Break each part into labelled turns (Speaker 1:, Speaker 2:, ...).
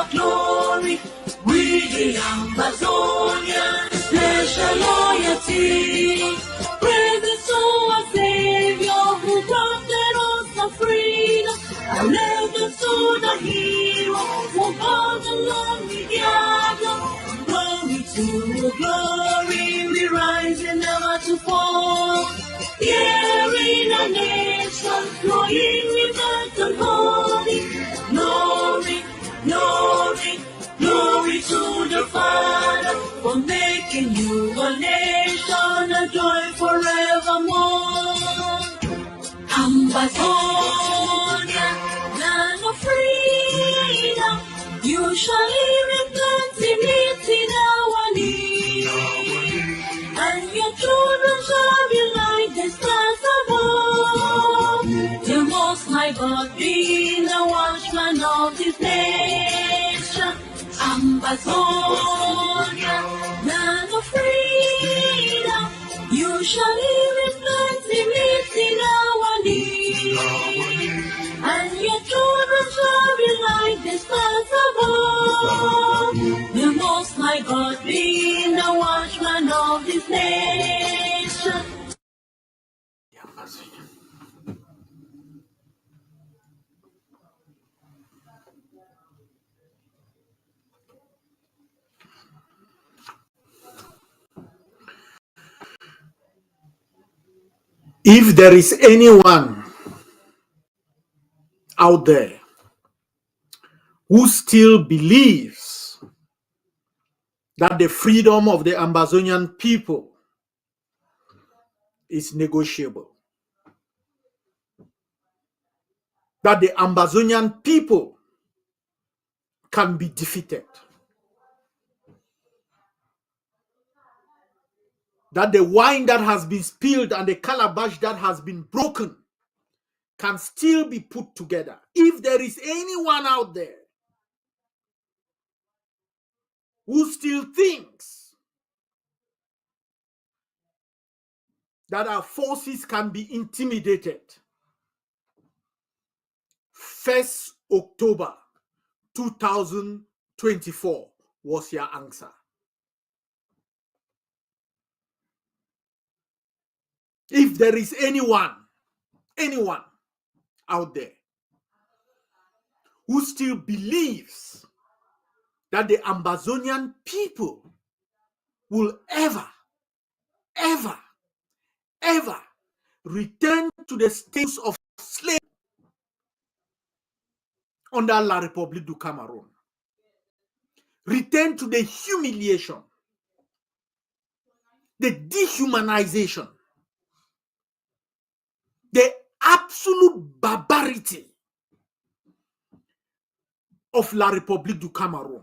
Speaker 1: our glory. We the Amazonians pledge our loyalty. Praise to our Savior who granted us the freedom. Allegiance to the hero who brought the lonely gather. Glory to glory, we rise and never to fall. Here in a nation flowing with earth and holy. Glory, glory, glory to the Father for making you a nation, a joy forevermore. Ambazonia, land of freedom, you shall live in plenty in our need, and your children shall be like the stars above. The Most High God be the watchman of this nation. Ambazonia, land of freedom, you shall live in plenty in our need, and your children shall be like the stars above. The Most High God be the watchman of this nation.
Speaker 2: If there is anyone out there who still believes that the freedom of the Amazonian people is negotiable, that the Amazonian people can be defeated, that the wine that has been spilled and the calabash that has been broken can still be put together. If there is anyone out there who still thinks that our forces can be intimidated, 1st October 2024 was your answer. If there is anyone out there who still believes that the Amazonian people will ever return to the status of slavery under La République du Cameroon, return to the humiliation, the dehumanization, the absolute barbarity of La République du Cameroon,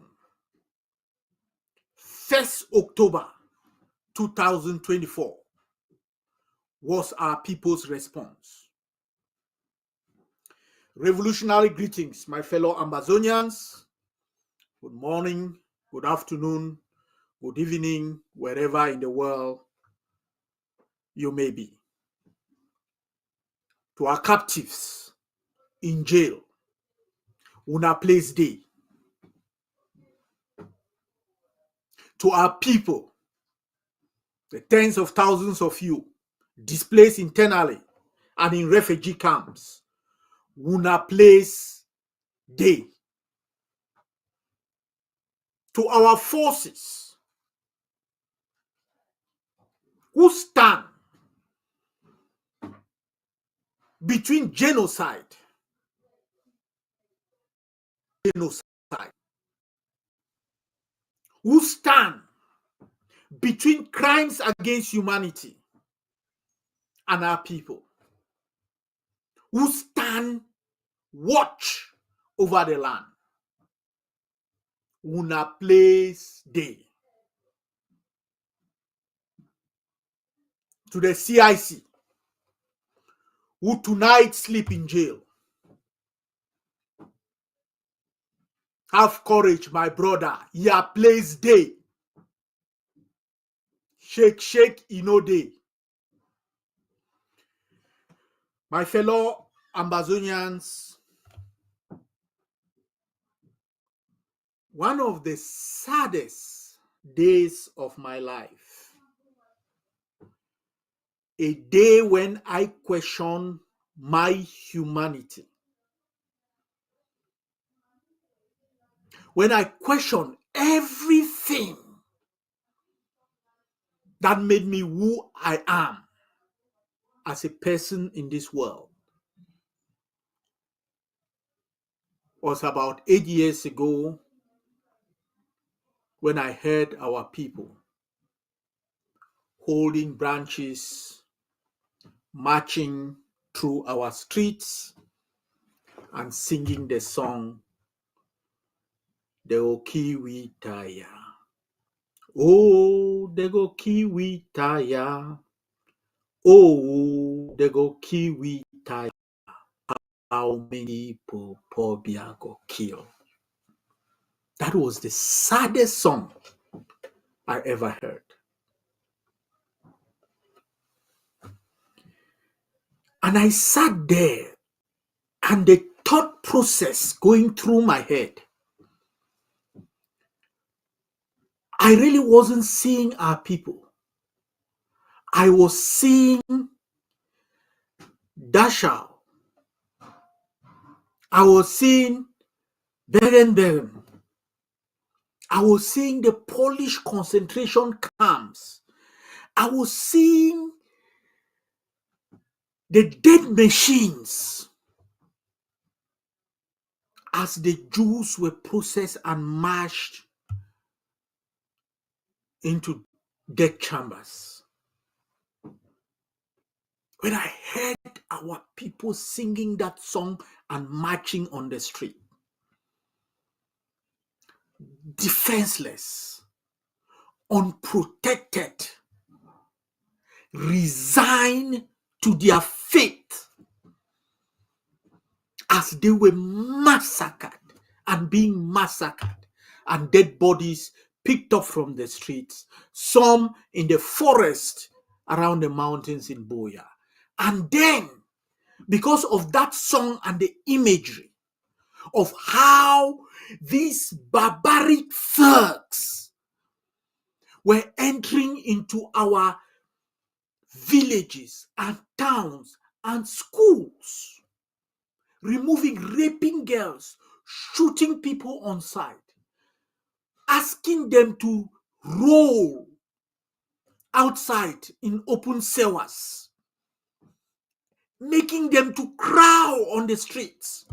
Speaker 2: 1st October 2024 was our people's response. Revolutionary greetings, my fellow Amazonians. Good morning, good afternoon, good evening, wherever in the world you may be. To our captives in jail, una place day. To our people, the tens of thousands of you displaced internally and in refugee camps, una place day. To our forces who stand between genocide, who stand between crimes against humanity and our people, who stand watch over the land. Una place day. To the CIC, who tonight sleep in jail. Have courage, my brother. Ya place day. Shake, day. My fellow Amazonians, One of the saddest days of my life, a day when I questioned my humanity, when I questioned everything that made me who I am as a person in this world, was about 8 years ago when I heard our people holding branches, marching through our streets, and singing the song, "The Okiwi Taya." Oh, the go kiwi taya. Oh, the go kiwi taya. How many people Pobia go kill? That was the saddest song I ever heard. And I sat there, and the thought process going through my head, I really wasn't seeing our people. I was seeing Dachau. I was seeing Beren. I was seeing the Polish concentration camps. I was seeing the dead machines as the Jews were processed and marched into death chambers. When I heard our people singing that song and marching on the street, defenseless, unprotected, resigned to their fate as they were massacred and being massacred, and dead bodies picked up from the streets, some in the forest around the mountains in Boya. And then, because of that song and the imagery of how these barbaric thugs were entering into our villages and towns and schools, removing, raping girls, shooting people on sight, asking them to roll outside in open sewers, making them to crawl on the streets,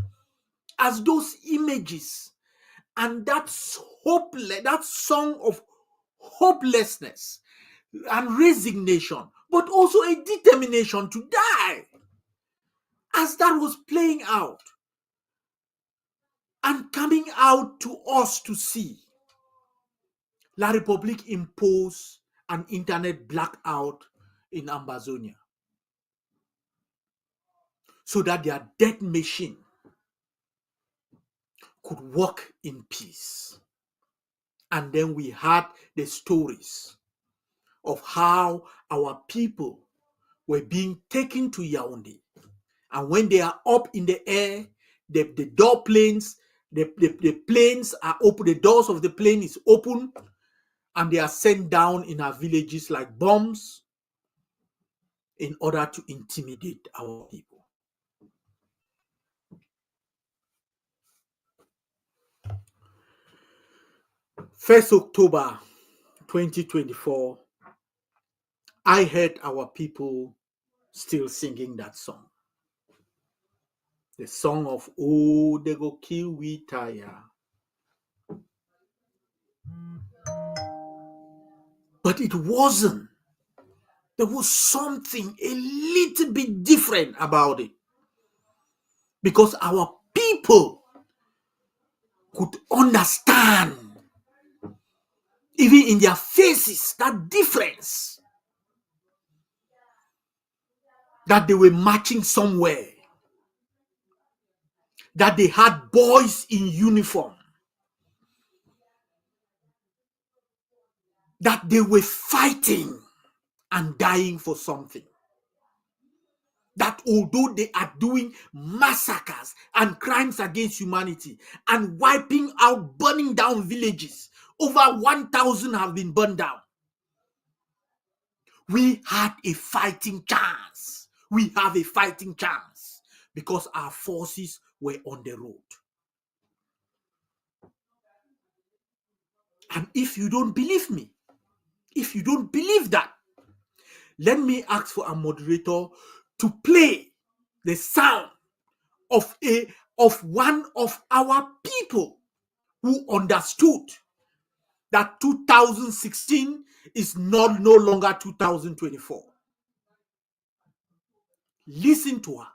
Speaker 2: as those images and that song of hopelessness and resignation, but also a determination to die, as that was playing out and coming out to us to see, La République imposed an internet blackout in Amazonia so that their death machine could work in peace. And then we had the stories of how our people were being taken to Yaoundé. And when they are up in the air, the door planes, the planes are open, the doors of the plane is open, and they are sent down in our villages like bombs in order to intimidate our people. First October 2024, I heard our people still singing that song. The song of "Oh, they go kill we tire." But it wasn't. There was something a little bit different about it. Because our people could understand, even in their faces, that difference. That they were marching somewhere. That they had boys in uniform. That they were fighting and dying for something. that although they are doing massacres and crimes against humanity and wiping out, burning down villages, over 1,000 have been burned down. We had a fighting chance. We have a fighting chance because our forces were on the road. And if you don't believe me, if you don't believe that, let me ask for a moderator to play the sound of one of our people who understood that 2016 is no longer 2024. Listen to her.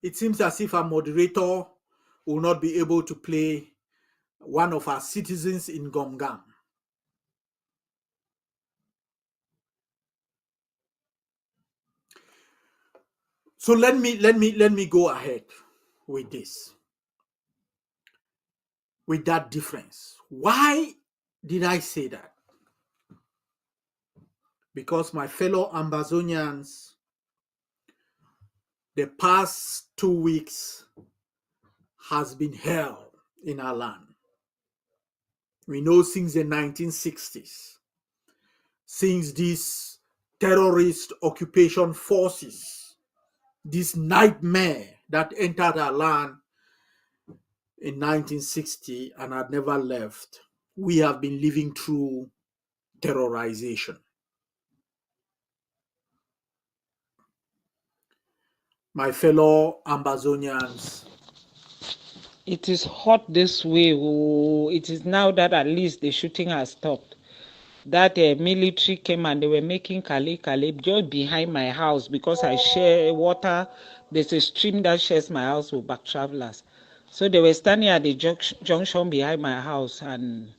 Speaker 2: It seems as if our moderator will not be able to play one of our citizens in Gomgam. So let me go ahead with this, with that difference. Why did I say that? Because my fellow Ambazonians, the past 2 weeks has been hell in our land. We know since the 1960s, since these terrorist occupation forces, this nightmare that entered our land in 1960 and had never left, we have been living through terrorization. My fellow Ambazonians,
Speaker 3: It is hot this way. Oh, it is now that at least the shooting has stopped. That military came and they were making kale just behind my house because I share water. There's a stream that shares my house with back travelers. So they were standing at the junction behind my house and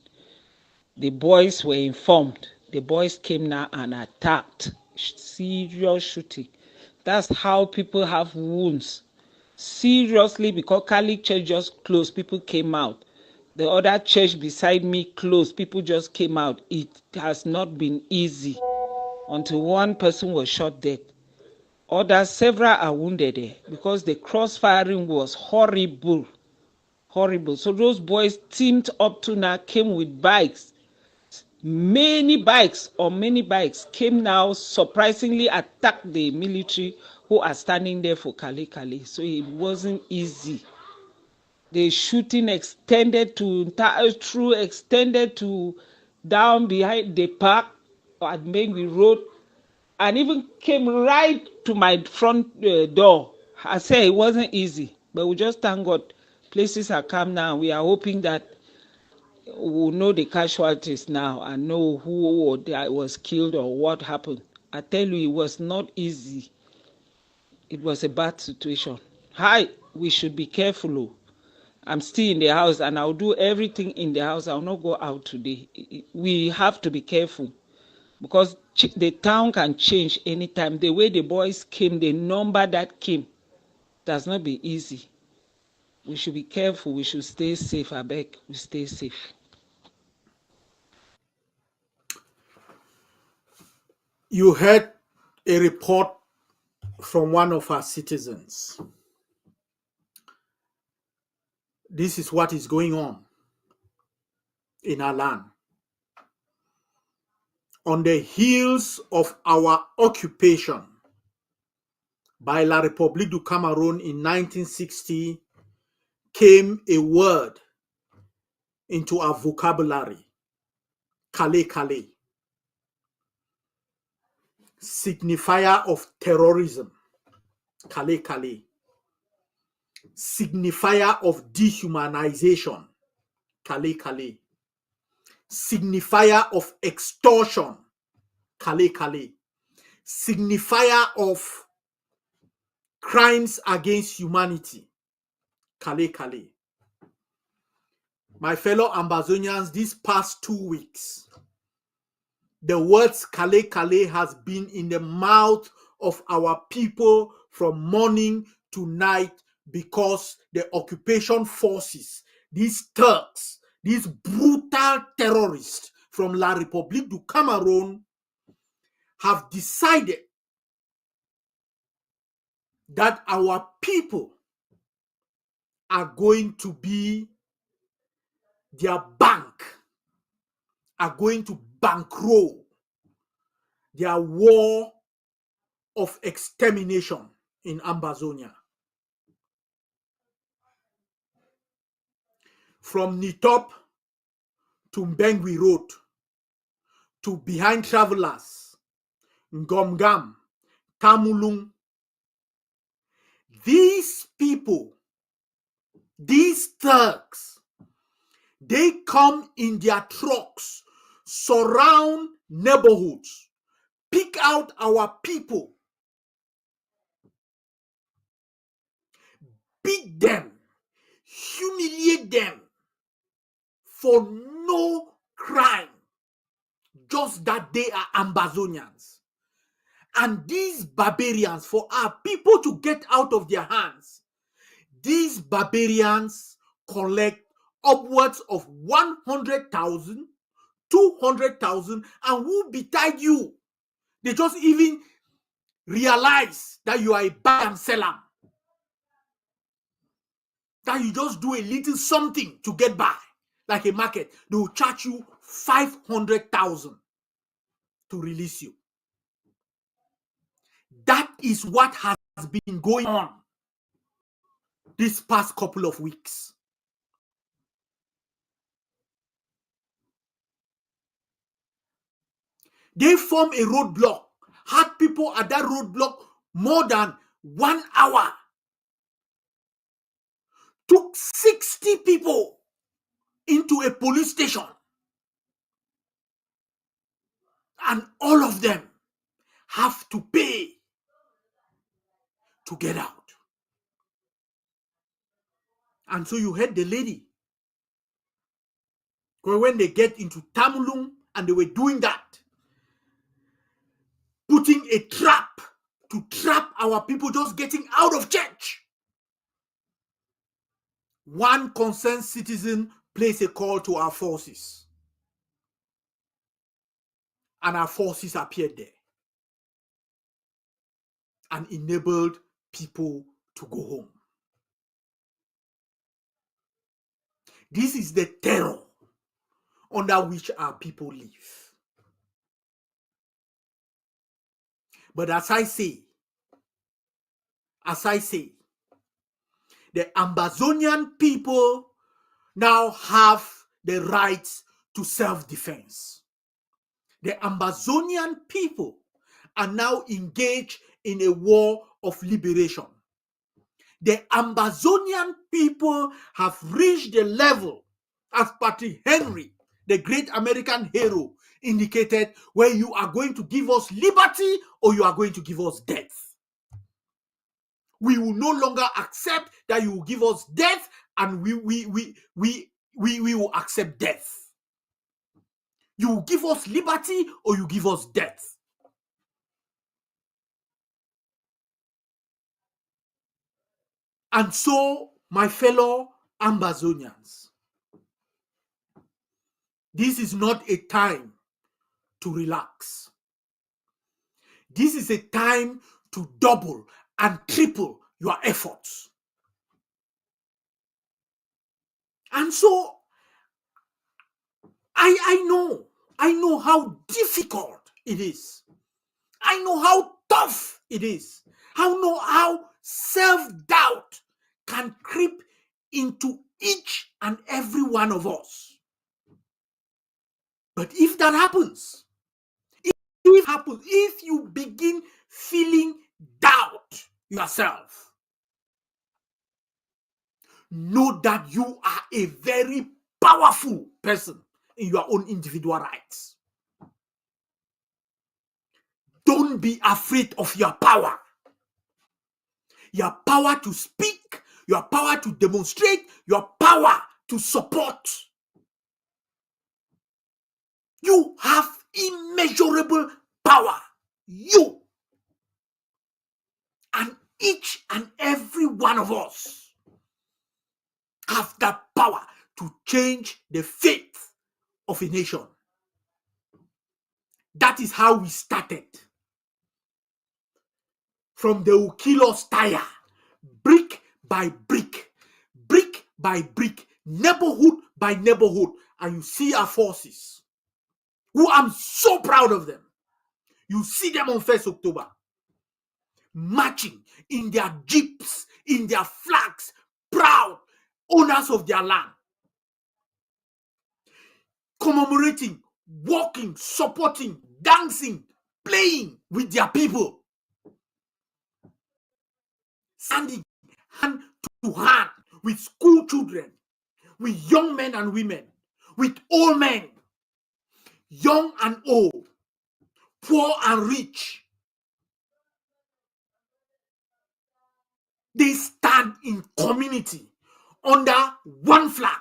Speaker 3: the boys were informed. The boys came now and attacked. Serious shooting. That's how people have wounds. Seriously, because Catholic church just closed, people came out. The other church beside me closed, people just came out. It has not been easy until one person was shot dead. Others, several are wounded there because the crossfiring was horrible. Horrible. So those boys teamed up to now, came with bikes. Many bikes came now, surprisingly attacked the military who are standing there for Kale. So it wasn't easy. The shooting extended to down behind the park at Mengwi Road and even came right to my front door. I say it wasn't easy, but we just thank God. Places are calm now. We are hoping that we'll know the casualties now and know who was killed or what happened. I tell you, it was not easy. It was a bad situation. Hi, we should be careful. Oh. I'm still in the house and I'll do everything in the house. I'll not go out today. We have to be careful because the town can change anytime. The way the boys came, the number that came, does not be easy. We should be careful. We should stay safe. I beg, we stay safe.
Speaker 2: you heard a report from one of our citizens. This is what is going on in our land. On the heels of our occupation by La République du Cameroun in 1960 came a word into our vocabulary, Kale, signifier of terrorism, Kale, signifier of dehumanization, Kale, signifier of extortion, Kale, signifier of crimes against humanity, Kale. My fellow Ambazonians, these past 2 weeks, the words Kale has been in the mouth of our people from morning to night because the occupation forces, these Turks, these brutal terrorists from La République du Cameroon have decided that our people are going to be their bank, are going to bankroll their war of extermination in Ambazonia. From Nitop to Mbengwi Road to Behind Travelers, Ngomgam, Tamulung, these people, these thugs, they come in their trucks, surround neighborhoods, pick out our people, beat them, humiliate them for no crime, just that they are Ambazonians. And these barbarians, for our people to get out of their hands, these barbarians collect upwards of 100,000, 200,000, and who betide you? They just even realize that you are a buy and seller, that you just do a little something to get by, like a market. They will charge you 500,000 to release you. That is what has been going on this past couple of weeks. They form a roadblock, had people at that roadblock more than 1 hour, took 60 people into a police station, and all of them have to pay to get out. And so you heard the lady, when they get into Tamulung and they were doing that, putting a trap to trap our people just getting out of church. One concerned citizen placed a call to our forces, and our forces appeared there and enabled people to go home. This is the terror under which our people live. But as I say, the Ambazonian people now have the rights to self-defense. The Ambazonian people are now engaged in a war of liberation. The Ambazonian people have reached the level, as Patrick Henry, the great American hero, indicated, where you are going to give us liberty or you are going to give us death. We will no longer accept that you will give us death, and we will accept death. You will give us liberty or you give us death. And so, my fellow Ambazonians, this is not a time to relax. This is a time to double and triple your efforts. And so, I know how difficult it is. I know how tough it is. I know how self-doubt can creep into each and every one of us. But if that happens, if you begin feeling doubt yourself, know that you are a very powerful person in your own individual rights. Don't be afraid of your power. Your power to speak, your power to demonstrate, your power to support. You have immeasurable power. You and each and every one of us have that power to change the fate of a nation. That is how we started. From the will kill us tire, brick by brick, brick by brick, neighborhood by neighborhood, and you see our forces, who I'm so proud of them. You see them on 1st October, marching in their jeeps, in their flags, proud owners of their land, commemorating, walking, supporting, dancing, playing with their people, standing hand to hand with school children, with young men and women, with old men, young and old, poor and rich. They stand in community under one flag,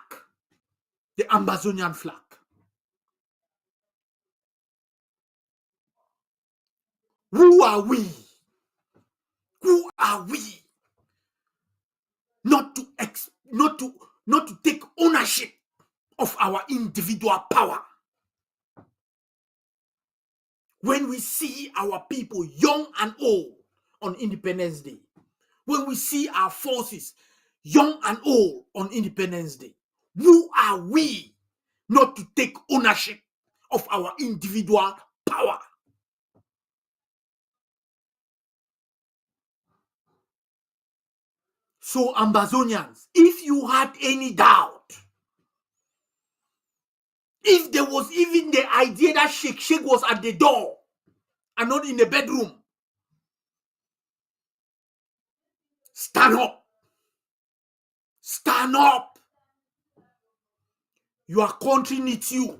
Speaker 2: the Ambazonian flag. Who are we? Who are we? Not to take ownership of our individual power. When we see our people, young and old, on Independence Day, when we see our forces, young and old, on Independence Day, who are we not to take ownership of our individual power? So, Ambazonians, if you had any doubt, if there was even the idea that Sheikh was at the door and not in the bedroom, stand up. Stand up. Your country needs you.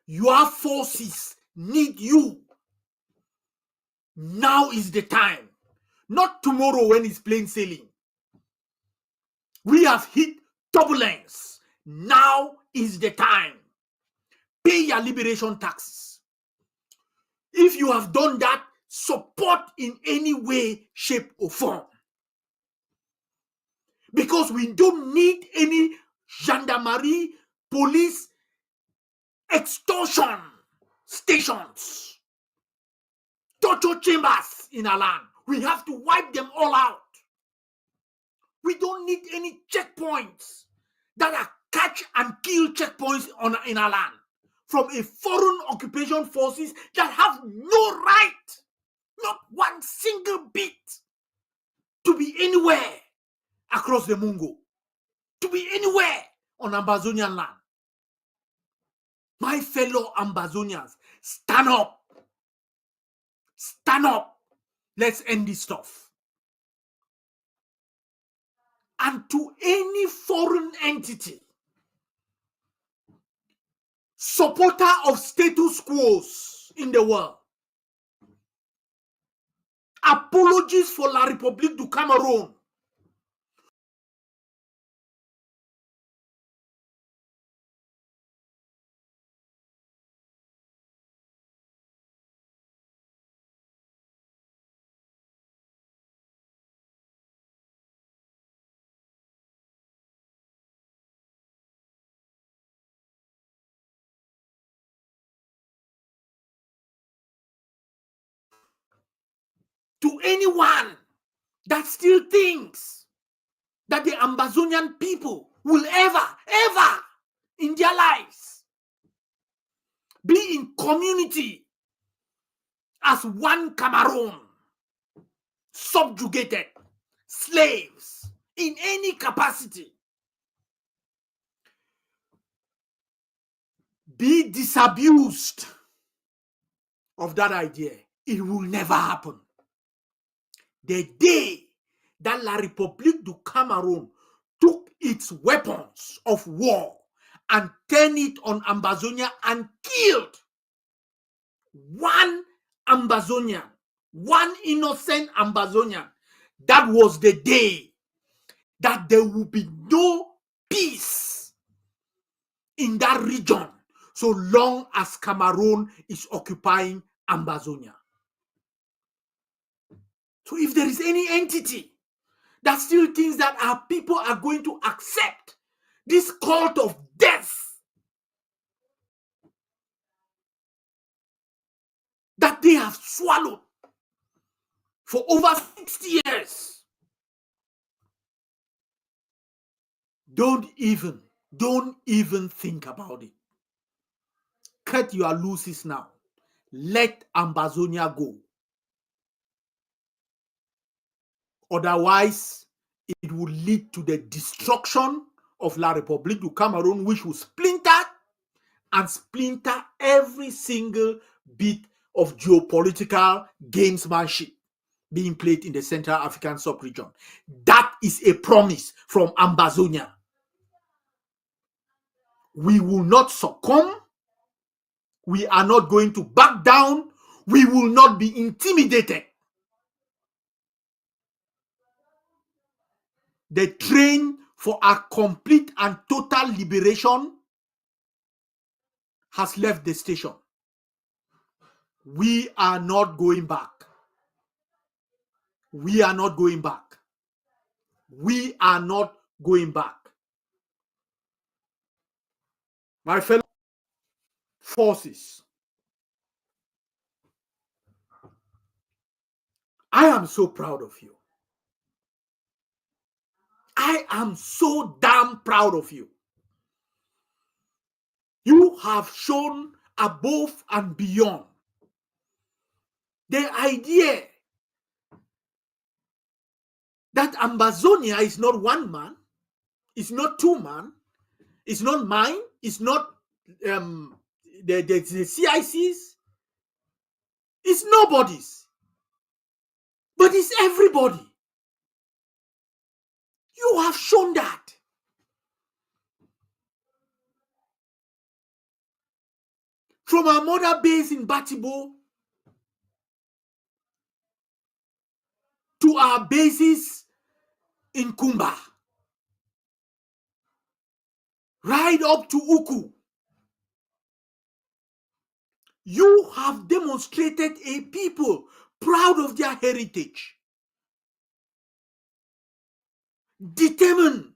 Speaker 2: Your forces need you. Now is the time. Not tomorrow when it's plain sailing. We have hit turbulence. Now is the time. Pay your liberation taxes. If you have done that, support in any way, shape, or form. Because we don't need any gendarmerie, police, extortion stations, torture chambers in our land. We have to wipe them all out. We don't need any checkpoints that are catch and kill checkpoints in our land from a foreign occupation forces that have no right, not one single bit, to be anywhere across the Mungo, to be anywhere on Ambazonian land. My fellow Ambazonians, stand up. Stand up. Let's end this stuff. And to any foreign entity, supporter of status quos in the world, apologies for La République du Cameroon. To anyone that still thinks that the Ambazonian people will ever in their lives be in community as one Cameroon, subjugated, slaves in any capacity, be disabused of that idea. It will never happen. The day that La République du Cameroon took its weapons of war and turned it on Ambazonia and killed one Ambazonian, one innocent Ambazonian, that was the day that there will be no peace in that region so long as Cameroon is occupying Ambazonia. So if there is any entity that still thinks that our people are going to accept this cult of death that they have swallowed for over 60 years. Don't even think about it. Cut your losses now. Let Ambazonia go. Otherwise, it will lead to the destruction of La République du Cameroon, which will splinter every single bit of geopolitical gamesmanship being played in the Central African sub-region. That is a promise from Ambazonia. We will not succumb. We are not going to back down. We will not be intimidated. The train for our complete and total liberation has left the station. We are not going back. We are not going back. We are not going back. My fellow forces, I am so proud of you. I am so damn proud of you. You have shown above and beyond the idea that Ambazonia is not one man, it's not two man, it's not mine, it's not the CICs, it's nobody's, but it's everybody. You have shown that. From our mother base in Batibo to our bases in Kumba, right up to Uku, you have demonstrated a people proud of their heritage, determined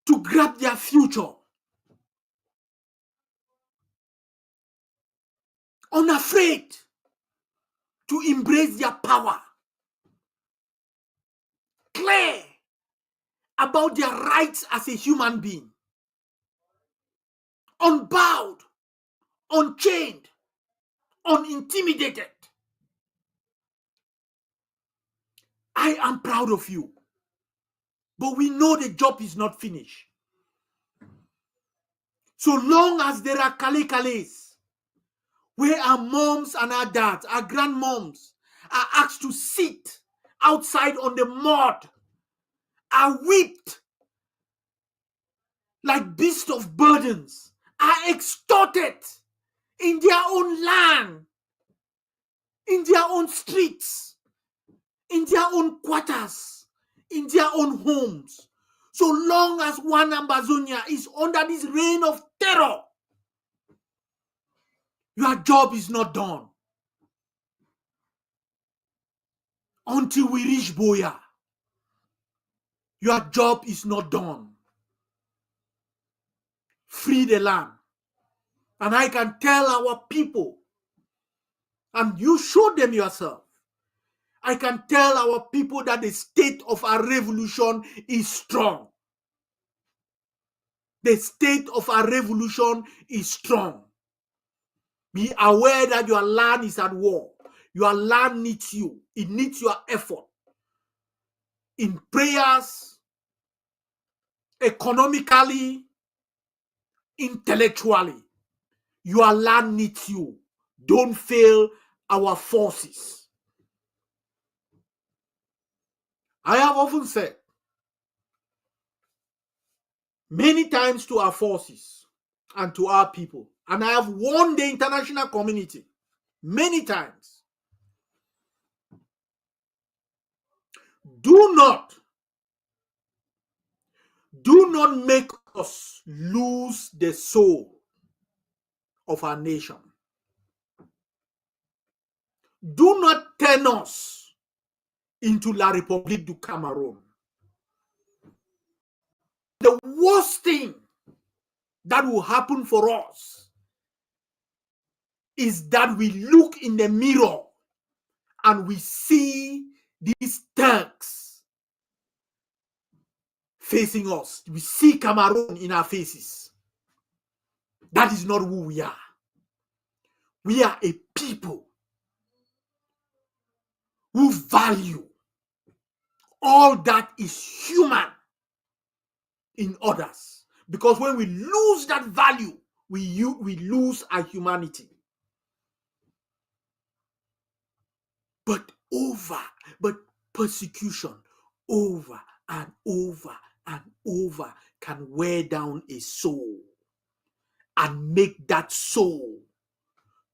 Speaker 2: to grab their future, unafraid to embrace their power, clear about their rights as a human being, unbowed, unchained, unintimidated. I am proud of you. But we know the job is not finished. So long as there are Kale-Kales, where our moms and our dads, our grandmoms, are asked to sit outside on the mud, are whipped like beasts of burdens, are extorted in their own land, in their own streets, in their own quarters, in their own homes. So long as one Ambazonia is under this reign of terror, your job is not done. Until we reach Boya, your job is not done. Free the land. And I can tell our people, and you show them yourself, I can tell our people that the state of our revolution is strong. The state of our revolution is strong. Be aware that your land is at war. Your land needs you. It needs your effort in prayers, economically, intellectually. Your land needs you. Don't fail our forces. I have often said many times to our forces and to our people, and I have warned the international community many times, do not make us lose the soul of our nation. Do not turn us into La République du Cameroon. The worst thing that will happen for us is that we look in the mirror and we see these Turks facing us. We see Cameroon in our faces. That is not who we are. We are a people who value all that is human in others. Because when we lose that value, we lose our humanity. But persecution over and over and over can wear down a soul and make that soul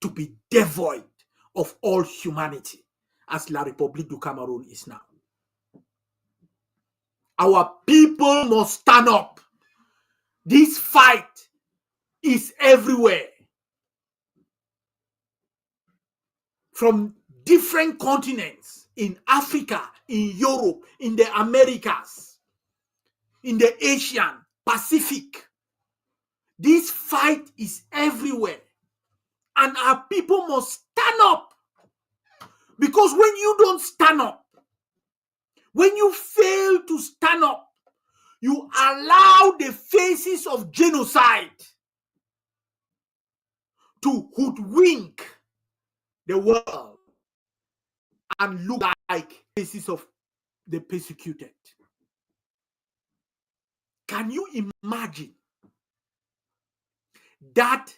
Speaker 2: to be devoid of all humanity, as La République du Cameroun is now. Our people must stand up. This fight is everywhere. From different continents, in Africa, in Europe, in the Americas, in the Asian, Pacific. This fight is everywhere. And our people must stand up. Because when you don't stand up, when you fail to stand up, you allow the faces of genocide to hoodwink the world and look like faces of the persecuted. Can you imagine that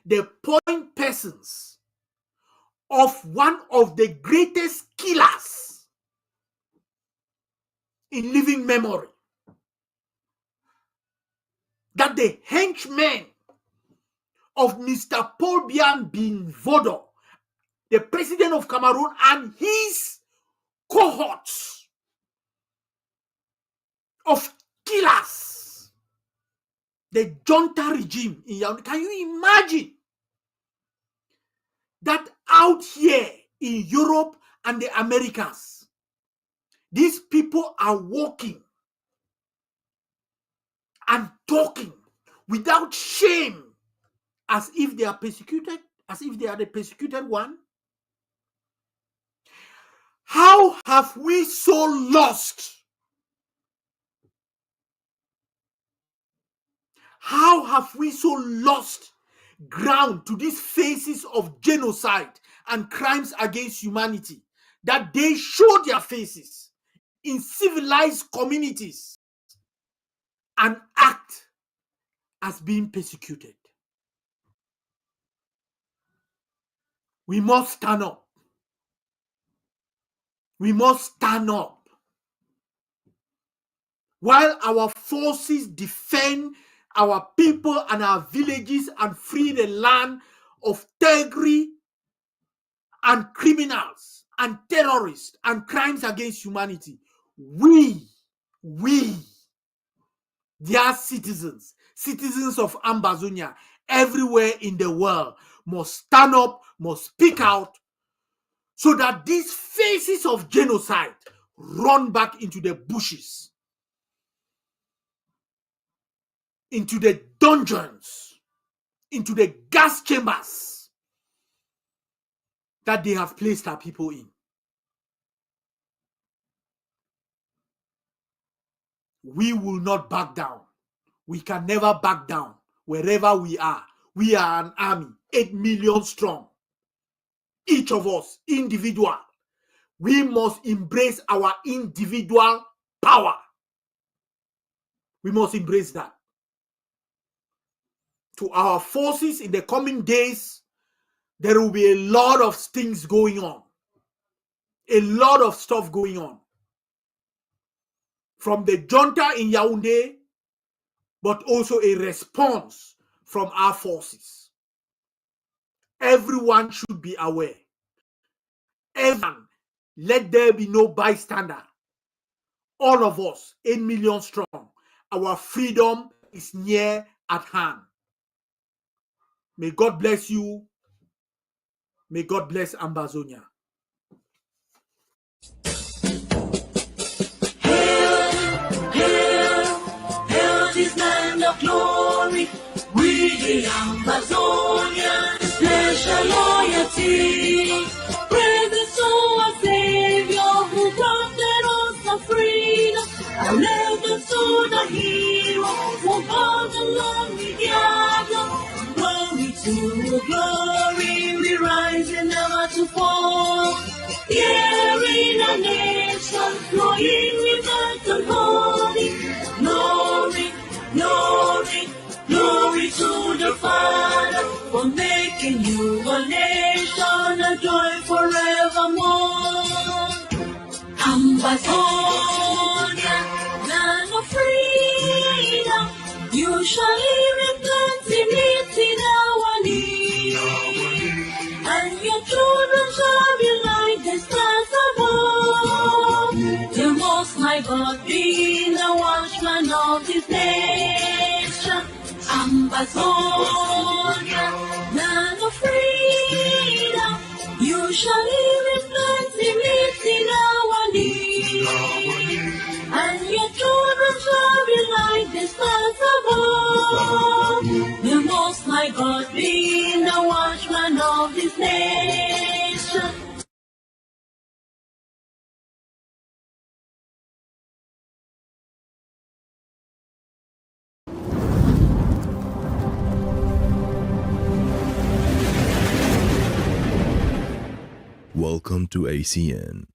Speaker 2: the point persons of one of the greatest killers in living memory, that the henchmen of Mr. Paul Biya bin Vodo, the president of Cameroon, and his cohorts of killers, the junta regime in Yaoundé. Can you imagine that out here in Europe and the Americas, these people are walking and talking without shame, as if they are persecuted, as if they are the persecuted one? How have we so lost? How have we so lost ground to these faces of genocide and crimes against humanity that they show their faces in civilized communities and act as being persecuted? We must stand up. We must stand up. While our forces defend our people and our villages and free the land of thuggery and criminals and terrorists and crimes against humanity, we, their citizens of Ambazonia, everywhere in the world, must stand up, must speak out, so that these faces of genocide run back into the bushes, into the dungeons, into the gas chambers that they have placed our people in. We will not back down. We can never back down wherever we are. We are an army, 8 million strong. Each of us, individual. We must embrace our individual power. We must embrace that. To our forces in the coming days, there will be a lot of things going on. A lot of stuff going on. From the junta in Yaoundé, but also a response from our forces. Everyone should be aware. Everyone, let there be no bystander. All of us, 8 million strong, our freedom is near at hand. May God bless you. May God bless Ambazonia.
Speaker 1: of glory. We the Amazonians pledge our loyalty. Praise to our Savior who granted us our freedom. Allegiance to the hero for God alone we gather. Glory to glory, we rise and never to fall. Here in a nation flowing with earth and holy. Glory, glory, glory to the Father for making you a nation, a joy forevermore. Ambazonia, land of freedom, you shall live in plenty, meeting our need. And your children shall be like the stars above. The Most High God being the watchman of this nation. Ambazonia, land of freedom, you shall live in plenty, meeting our need. And your children shall be like the stars above. The Most High God being the watchman of this nation.
Speaker 4: Welcome to ACN.